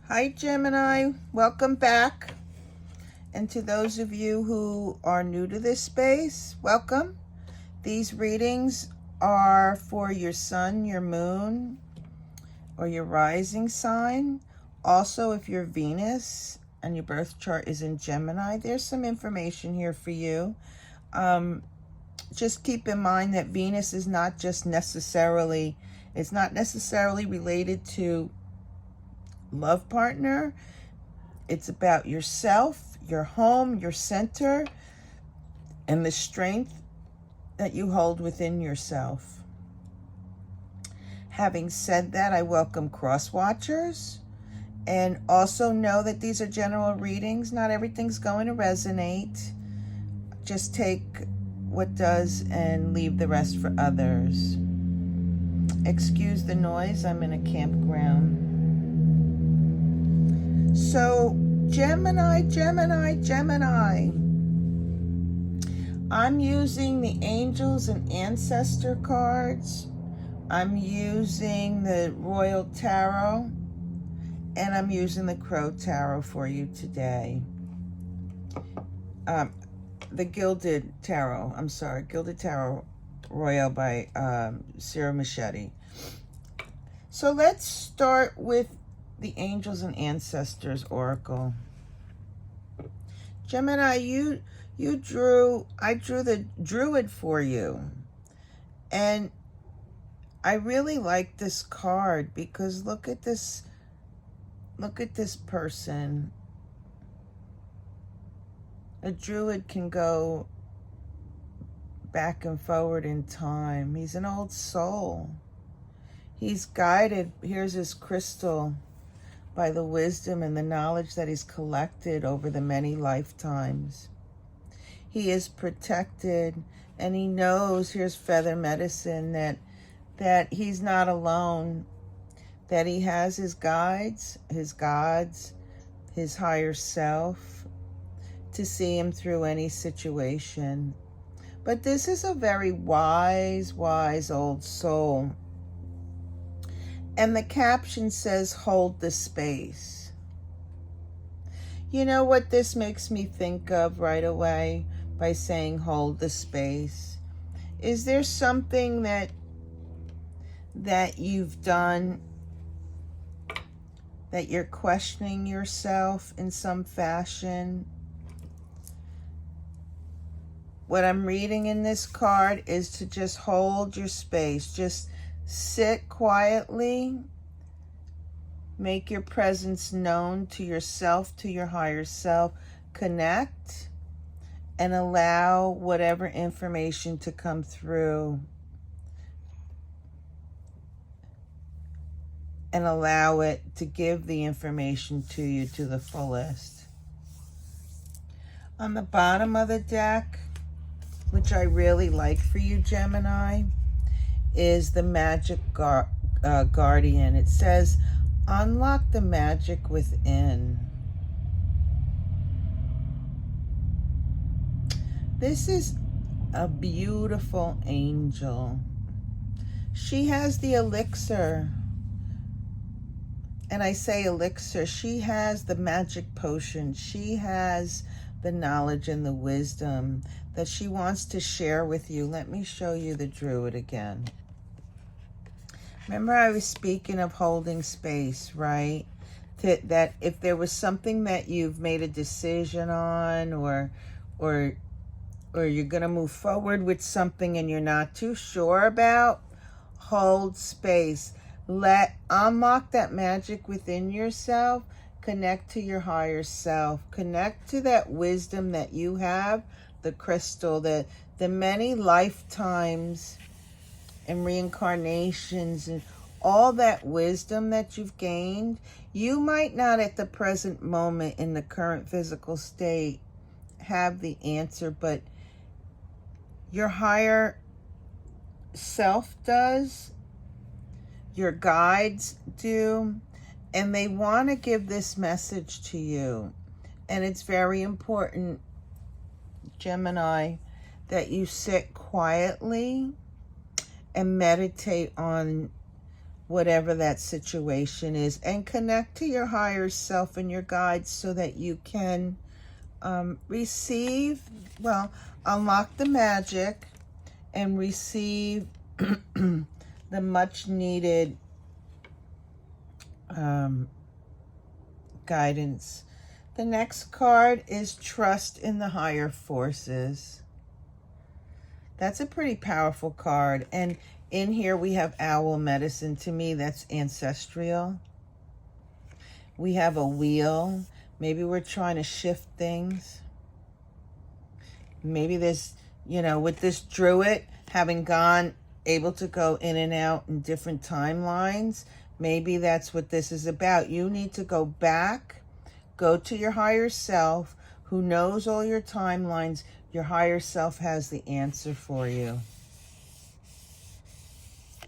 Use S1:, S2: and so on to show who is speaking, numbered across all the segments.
S1: Hi, Gemini. Welcome back. And to those of you who are new to this space, welcome. These readings are for your sun, your moon, or your rising sign. Also, if your Venus and your birth chart is in Gemini, there's some information here for you. Just keep in mind that Venus is not just necessarily, it's not necessarily related to love partner. It's about yourself, your home, your center, and the strength that you hold within yourself. Having said that, I welcome cross watchers, and also know that these are general readings. Not everything's going to resonate. Just take what does and leave the rest for others. Excuse the noise, I'm in a campground. So, Gemini. I'm using the Angels and Ancestor cards. I'm using the Royal Tarot. And I'm using the Crow Tarot for you today. The Gilded Tarot. Gilded Tarot Royal by Sarah Machete. So let's start with the Angels and Ancestors Oracle. Gemini, I drew the Druid for you. And I really like this card because look at this person. A Druid can go back and forward in time. He's an old soul. He's guided, here's his crystal, by the wisdom and the knowledge that he's collected over the many lifetimes. He is protected, and he knows, here's feather medicine, that he's not alone, that he has his guides, his gods, his higher self to see him through any situation. But this is a very wise old soul. And the caption says, hold the space. You know what this makes me think of right away by saying hold the space? Is there something that you've done that you're questioning yourself in some fashion? What I'm reading in this card is to just hold your space. Just sit quietly. Make your presence known to yourself, to your higher self. Connect and allow whatever information to come through. And allow it to give the information to you to the fullest. On the bottom of the deck, which I really like for you, Gemini, is the Magic Guardian. It says, unlock the magic within. This is a beautiful angel. She has the elixir. And I say elixir, she has the magic potion. She has the knowledge and the wisdom that she wants to share with you. Let me show you the Druid again. Remember I was speaking of holding space, right? That if there was something that you've made a decision on or you're going to move forward with something and you're not too sure about, hold space. Unlock that magic within yourself. Connect to your higher self. Connect to that wisdom that you have, the crystal, the many lifetimes and reincarnations and all that wisdom that you've gained. You might not at the present moment in the current physical state have the answer, but your higher self does. Your guides do, and they want to give this message to you. And it's very important, Gemini, that you sit quietly and meditate on whatever that situation is, and connect to your higher self and your guides so that you can unlock the magic and receive the much needed guidance. The next card is trust in the higher forces. That's a pretty powerful card. And in here we have owl medicine. To me, that's ancestral. We have a wheel. Maybe we're trying to shift things. Maybe there's, with this druid having able to go in and out in different timelines, maybe that's what this is about. You need to go back, go to your higher self who knows all your timelines. Your higher self has the answer for you.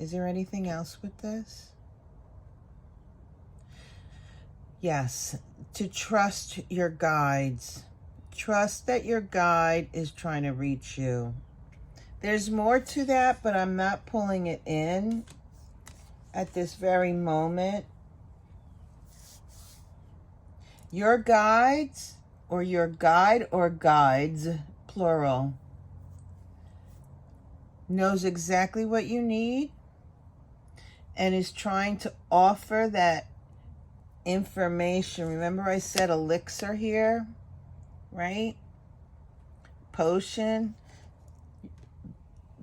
S1: Is there anything else with this? Yes, to trust your guides. Trust that your guide is trying to reach you. There's more to that, but I'm not pulling it in at this very moment. Your guides, or your guide or guides, plural, knows exactly what you need and is trying to offer that information. Remember I said elixir here, right? Potion.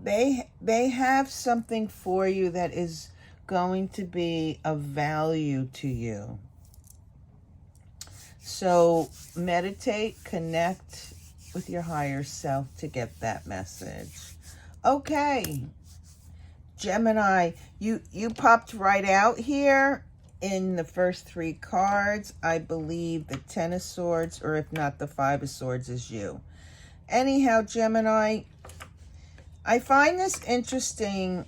S1: They have something for you that is going to be of value to you. So meditate, connect with your higher self to get that message. Okay, Gemini, you popped right out here in the first three cards. I believe the Ten of Swords, or if not, the Five of Swords is you. Anyhow, Gemini, I find this interesting,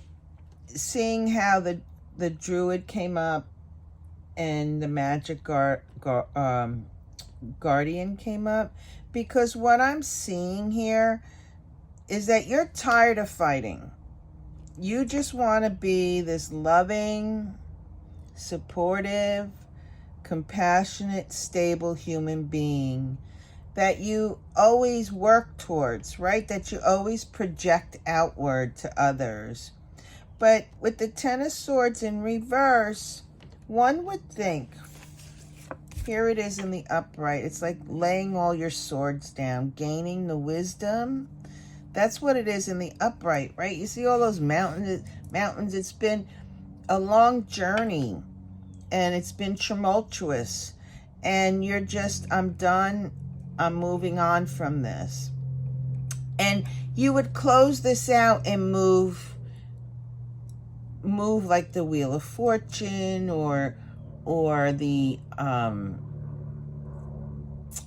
S1: seeing how the Druid came up and the Magic Guardian came up, because what I'm seeing here is that you're tired of fighting. You just want to be this loving, supportive, compassionate, stable human being that you always work towards, right? That you always project outward to others. But with the Ten of Swords in reverse, one would think, here it is in the upright, it's like laying all your swords down, gaining the wisdom. That's what it is in the upright, right? You see all those mountains. It's been a long journey and it's been tumultuous, and you're just, I'm done. I'm moving on from this. And you would close this out and move like the Wheel of Fortune or the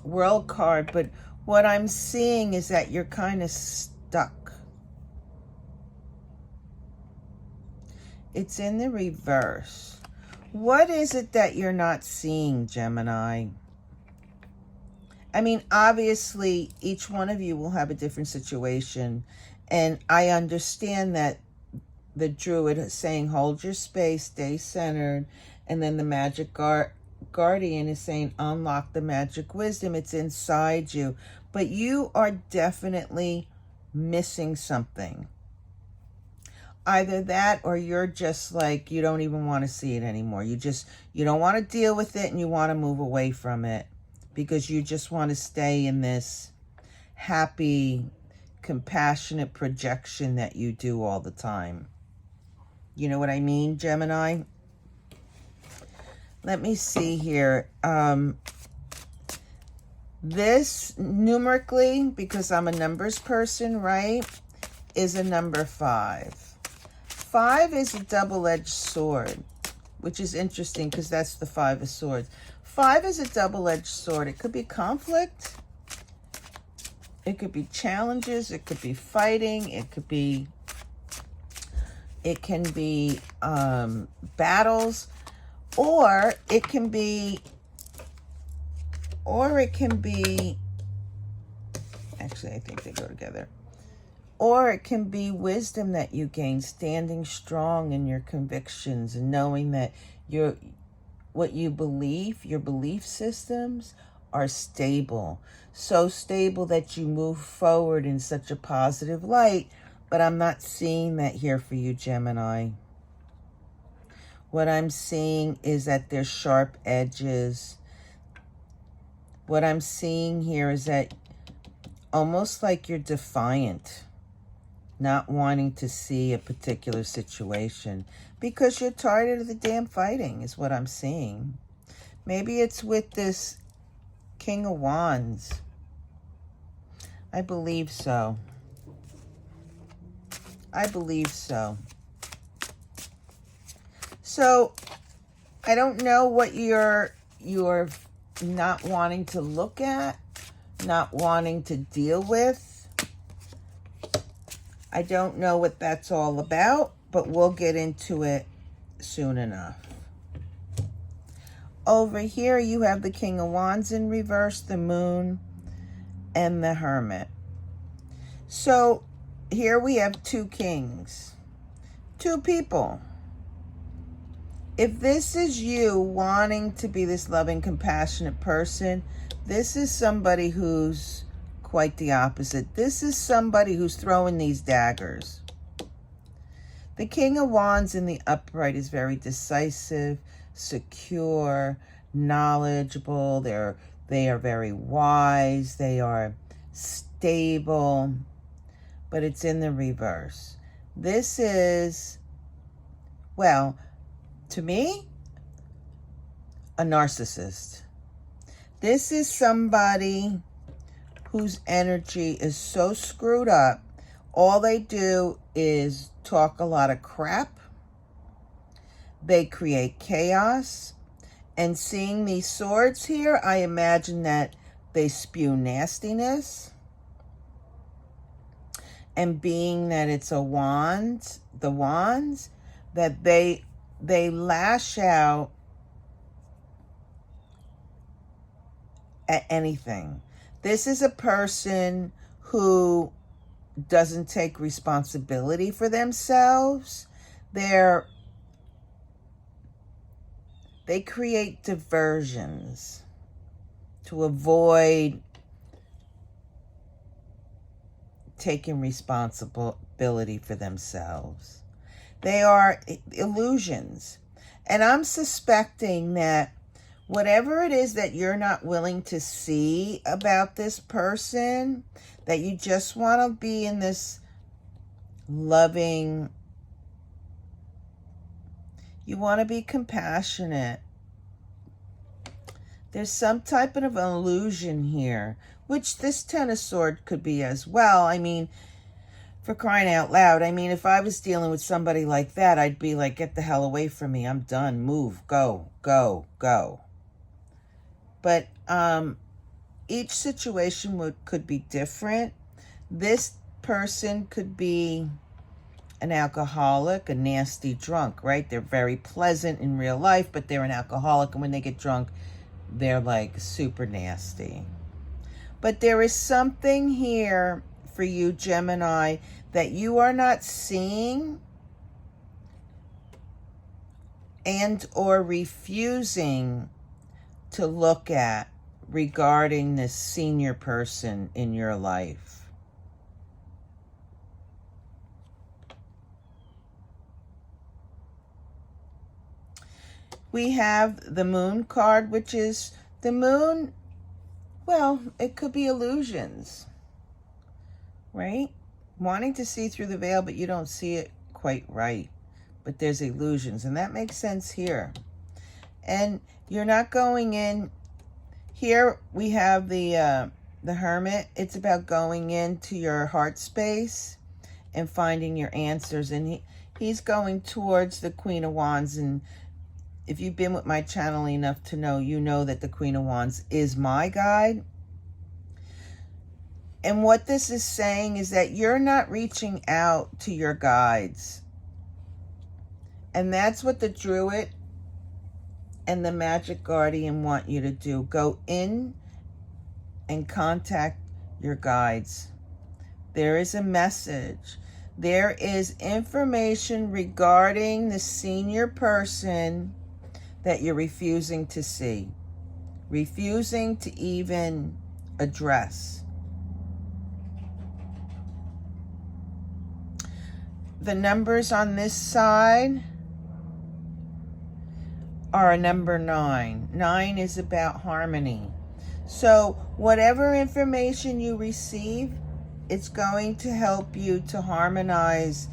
S1: World card. But what I'm seeing is that you're kind of stuck. It's in the reverse. What is it that you're not seeing, Gemini? I mean, obviously, each one of you will have a different situation. And I understand that the Druid is saying, hold your space, stay centered. And then the Magic Guardian is saying, unlock the magic wisdom. It's inside you. But you are definitely missing something. Either that, or you're just like, you don't even want to see it anymore. You don't want to deal with it, and you want to move away from it because you just want to stay in this happy, compassionate projection that you do all the time. You know what I mean, Gemini? Let me see here. This numerically, because I'm a numbers person, right, is a number 5. 5 is a double-edged sword, which is interesting because that's the 5 of Swords. 5 is a double-edged sword. It could be conflict. It could be challenges. It could be fighting. It can be battles, or it can be, actually, I think they go together. Or it can be wisdom that you gain, standing strong in your convictions and knowing that what you believe, your belief systems are stable. So stable that you move forward in such a positive light. But I'm not seeing that here for you, Gemini. What I'm seeing is that there's sharp edges. What I'm seeing here is that almost like you're defiant, not wanting to see a particular situation because you're tired of the damn fighting is what I'm seeing. Maybe it's with this King of Wands. I believe so. I believe so. So, I don't know what you're not wanting to look at, not wanting to deal with. I don't know what that's all about, but we'll get into it soon enough. Over here, you have the King of Wands in reverse, the Moon, and the Hermit. So, here we have two kings, two people. If this is you wanting to be this loving, compassionate person, this is somebody who's quite the opposite. This is somebody who's throwing these daggers. The King of Wands in the upright is very decisive, secure, knowledgeable. They are very wise. They are stable. But it's in the reverse. This is, well, to me, a narcissist. This is somebody whose energy is so screwed up. All they do is talk a lot of crap. They create chaos. And seeing these swords here, I imagine that they spew nastiness. And being that it's a wand, the wands, that they lash out at anything. This is a person who doesn't take responsibility for themselves. They create diversions to avoid taking responsibility for themselves. They are illusions. And I'm suspecting that whatever it is that you're not willing to see about this person, that you just want to be in this loving, you want to be compassionate. There's some type of an illusion here, which this Ten of Swords could be as well. I mean, for crying out loud, I mean, if I was dealing with somebody like that, I'd be like, get the hell away from me. I'm done. Move. Go. Go. Go. But each situation could be different. This person could be an alcoholic, a nasty drunk, right? They're very pleasant in real life, but they're an alcoholic, and when they get drunk, they're like super nasty. But there is something here for you, Gemini, that you are not seeing and or refusing to look at regarding this senior person in your life. We have the Moon card, which is the moon. Well, it could be illusions, right? Wanting to see through the veil, but you don't see it quite right. But there's illusions, and that makes sense here. And you're not going in. Here we have the Hermit. It's about going into your heart space and finding your answers. And he's going towards the Queen of Wands. And if you've been with my channel enough to know, you know that the Queen of Wands is my guide. And what this is saying is that you're not reaching out to your guides. And that's what the Druid and the Magic Guardian want you to do. Go in and contact your guides. There is a message. There is information regarding the senior person that you're refusing to see, refusing to even address. The numbers on this side are a number 9. 9 is about harmony. So whatever information you receive, it's going to help you to harmonize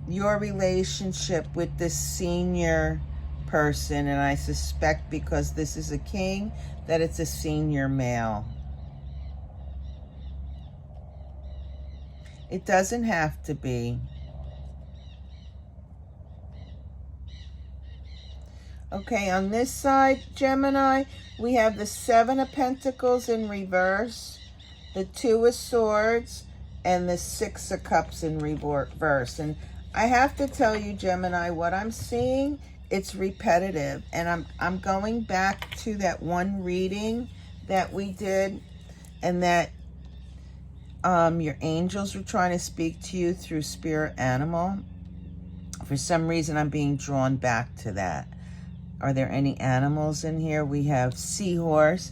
S1: your relationship with this senior person. And I suspect, because this is a king, that it's a senior male. It doesn't have to be. Okay, on this side, Gemini, we have the 7 of Pentacles in reverse, the 2 of Swords, and the 6 of Cups in reverse. And I have to tell you, Gemini, what I'm seeing, it's repetitive. And I'm going back to that one reading that we did, and that your angels were trying to speak to you through spirit animal. For some reason, I'm being drawn back to that. Are there any animals in here? We have seahorse.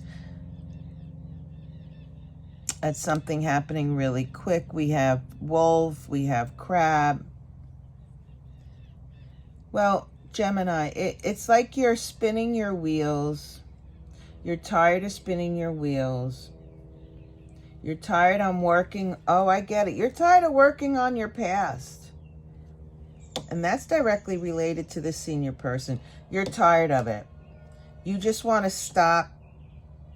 S1: That's something happening really quick. We have wolf. We have crab. Well, Gemini, it's like you're spinning your wheels. You're tired of spinning your wheels. You're tired on working. Oh, I get it. You're tired of working on your past. And that's directly related to the senior person. You're tired of it. You just want to stop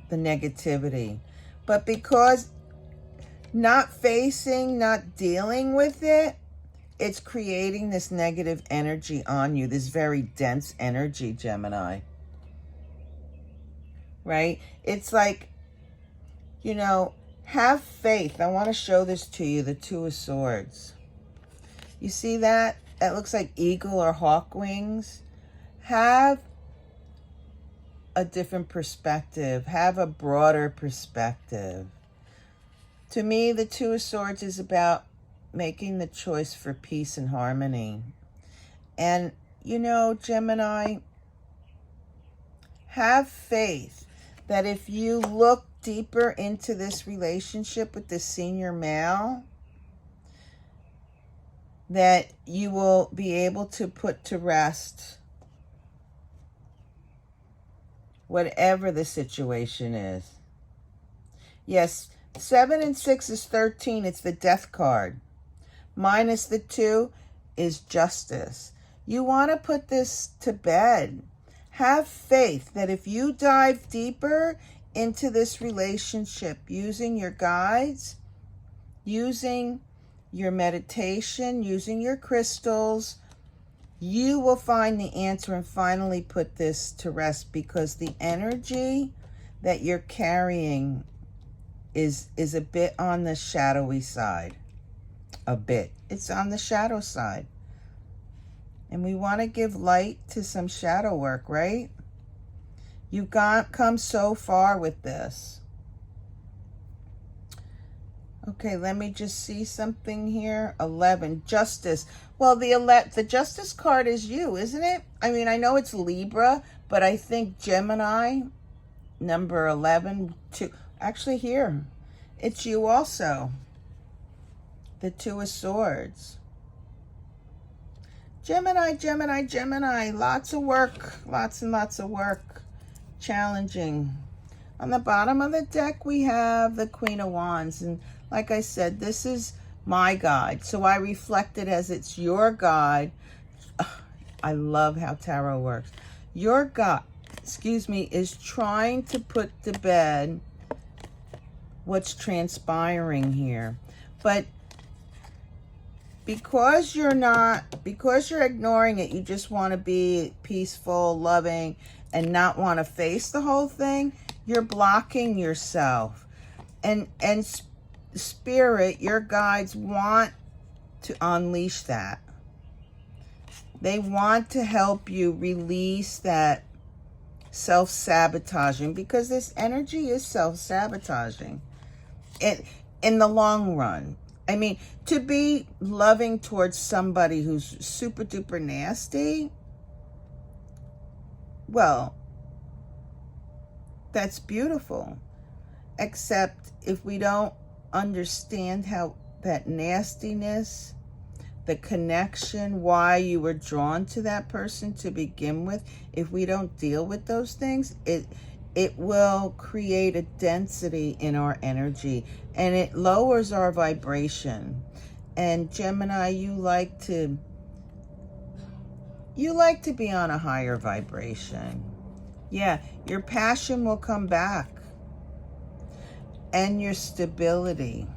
S1: the negativity. But because not facing, not dealing with it, it's creating this negative energy on you, this very dense energy, Gemini. Right? It's like, you know, have faith. I want to show this to you, the 2 of Swords. You see that? That looks like eagle or hawk wings. Have a different perspective. Have a broader perspective. To me, the 2 of Swords is about making the choice for peace and harmony. And, you know, Gemini, have faith that if you look deeper into this relationship with the senior male, that you will be able to put to rest whatever the situation is. Yes, 7 and 6 is 13. It's the death card. Minus the 2 is justice. You want to put this to bed. Have faith that if you dive deeper into this relationship using your guides, using your meditation, using your crystals, you will find the answer and finally put this to rest, because the energy that you're carrying is a bit on the shadowy side. A bit. It's on the shadow side. And we want to give light to some shadow work, right? You've come so far with this. Okay, let me just see something here. 11, justice. Well, the justice card is you, isn't it? I mean, I know it's Libra, but I think Gemini, number 11, actually here, it's you also. The 2 of Swords. Gemini, Gemini, Gemini. Lots of work. Lots and lots of work. Challenging. On the bottom of the deck, we have the Queen of Wands. And like I said, this is my guide. So I reflect it as it's your guide. I love how tarot works. Your guide, is trying to put to bed what's transpiring here. But because you're ignoring it, you just want to be peaceful, loving, and not want to face the whole thing, you're blocking yourself. And Spirit, your guides want to unleash that. They want to help you release that self-sabotaging, because this energy is self-sabotaging in the long run. I mean, to be loving towards somebody who's super duper nasty, well, that's beautiful. Except if we don't understand how that nastiness, the connection, why you were drawn to that person to begin with, if we don't deal with those things, it will create a density in our energy, and it lowers our vibration. And Gemini, you like to be on a higher vibration. Yeah, your passion will come back, and your stability.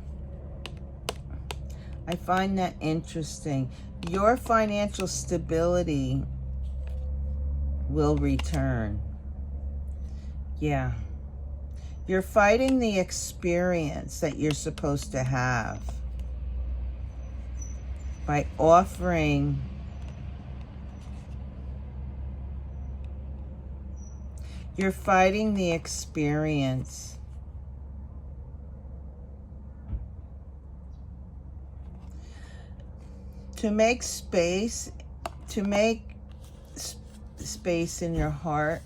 S1: I find that interesting. Your financial stability will return. Yeah. You're fighting the experience that you're supposed to have by offering you're fighting the experience to make space, space in your heart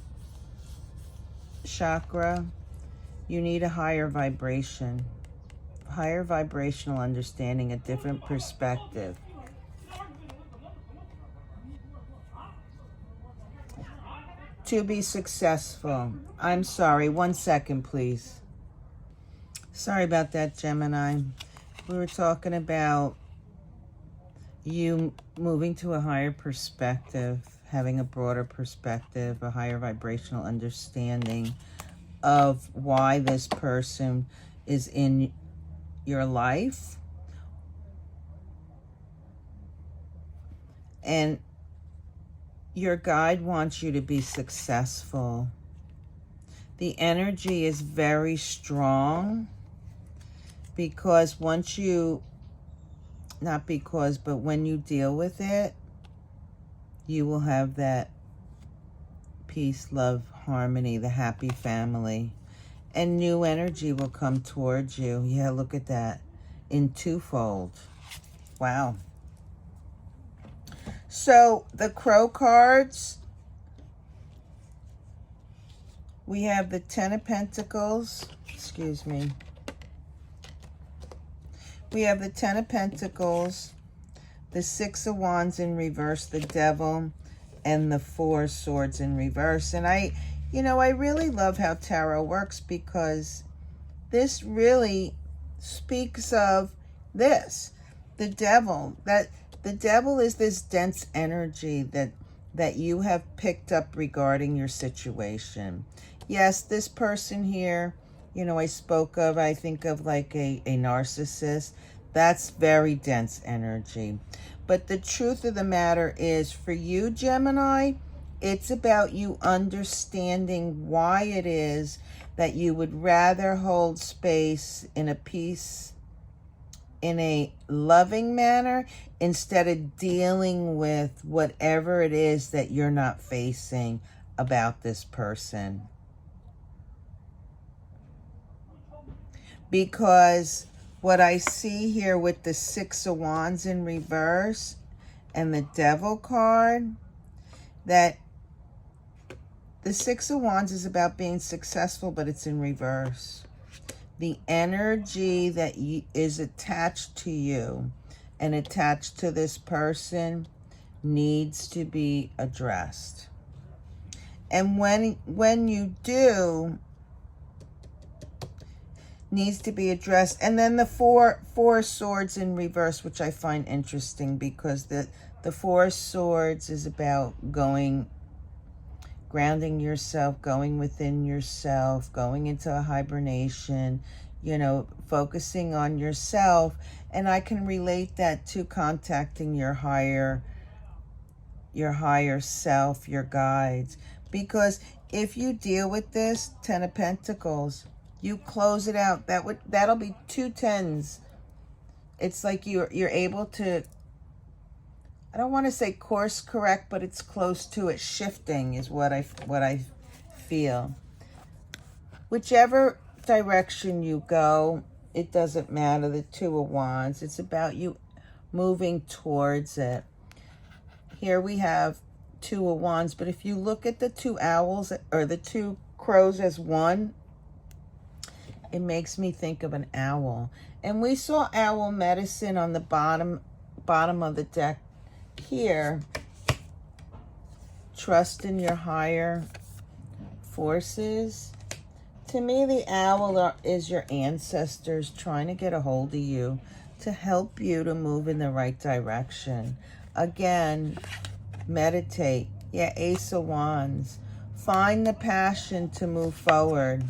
S1: chakra. You need a higher vibration, higher vibrational understanding, a different perspective. To be successful. I'm sorry, 1 second, please. Sorry about that, Gemini. We were talking about you moving to a higher perspective, having a broader perspective, a higher vibrational understanding of why this person is in your life. And your guide wants you to be successful. The energy is very strong because once you, not because, but when you deal with it, you will have that peace, love, harmony, the happy family, and new energy will come towards you. Yeah, look at that, in twofold. Wow. So the Crow cards, we have the Ten of Pentacles, excuse me. We have the Ten of Pentacles, the Six of Wands in reverse, the Devil, and the Four Swords in reverse. And I really love how tarot works, because this really speaks of this, the Devil. That the Devil is this dense energy that you have picked up regarding your situation. Yes, this person here, I spoke of, I think of like a narcissist. That's very dense energy. But the truth of the matter is, for you, Gemini, it's about you understanding why it is that you would rather hold space in a peace, in a loving manner, instead of dealing with whatever it is that you're not facing about this person. Because what I see here with the Six of Wands in reverse and the Devil card, that the Six of Wands is about being successful, but it's in reverse. The energy that is attached to you and attached to this person needs to be addressed. And when you do, needs to be addressed. And then the four swords in reverse, which I find interesting, because the Four Swords is about grounding yourself, going within yourself, going into a hibernation, focusing on yourself. And I can relate that to contacting your higher self, your guides. Because if you deal with this Ten of Pentacles, you close it out. That'll be 2 tens. It's like you're able to, I don't want to say course correct, but it's close to it. Shifting is what I feel. Whichever direction you go, it doesn't matter, the Two of Wands. It's about you moving towards it. Here we have Two of Wands, but if you look at the two owls or the two crows as one, it makes me think of an owl. And we saw owl medicine on the bottom of the deck here. Trust in your higher forces. To me, the owl is your ancestors trying to get a hold of you to help you to move in the right direction. Again, meditate. Yeah, Ace of Wands. Find the passion to move forward.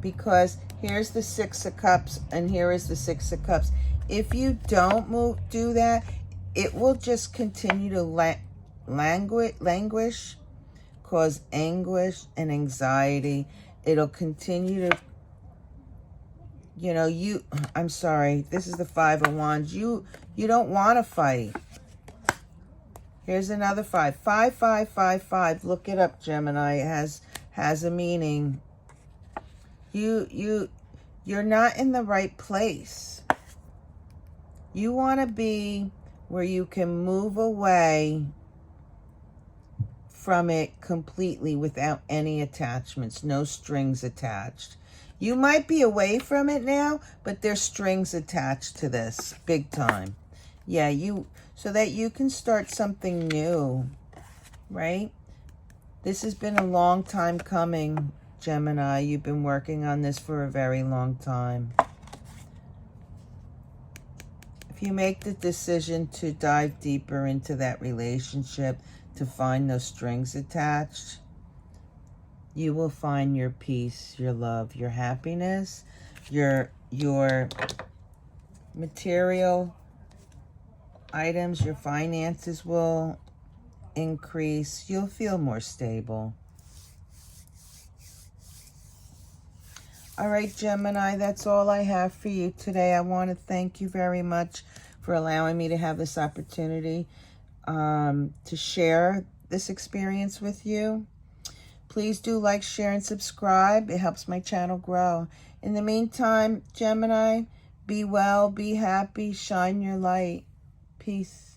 S1: Because here's the Six of Cups and here is the Six of Cups. If you don't do that, it will just continue to languish, cause anguish and anxiety. It'll continue to, you know, I'm sorry, this is the Five of Wands. You don't want to fight. Here's another five. 5, 5, 5, 5. Look it up, Gemini. It has a meaning. You're not in the right place. You want to be where you can move away from it completely without any attachments, no strings attached. You might be away from it now, but there's strings attached to this, big time. Yeah, so that you can start something new, right? This has been a long time coming, Gemini. You've been working on this for a very long time. If you make the decision to dive deeper into that relationship, to find those strings attached, you will find your peace, your love, your happiness, your material items, your finances will increase. You'll feel more stable. All right, Gemini, that's all I have for you today. I want to thank you very much for allowing me to have this opportunity to share this experience with you. Please do like, share, and subscribe. It helps my channel grow. In the meantime, Gemini, be well, be happy, shine your light. Peace.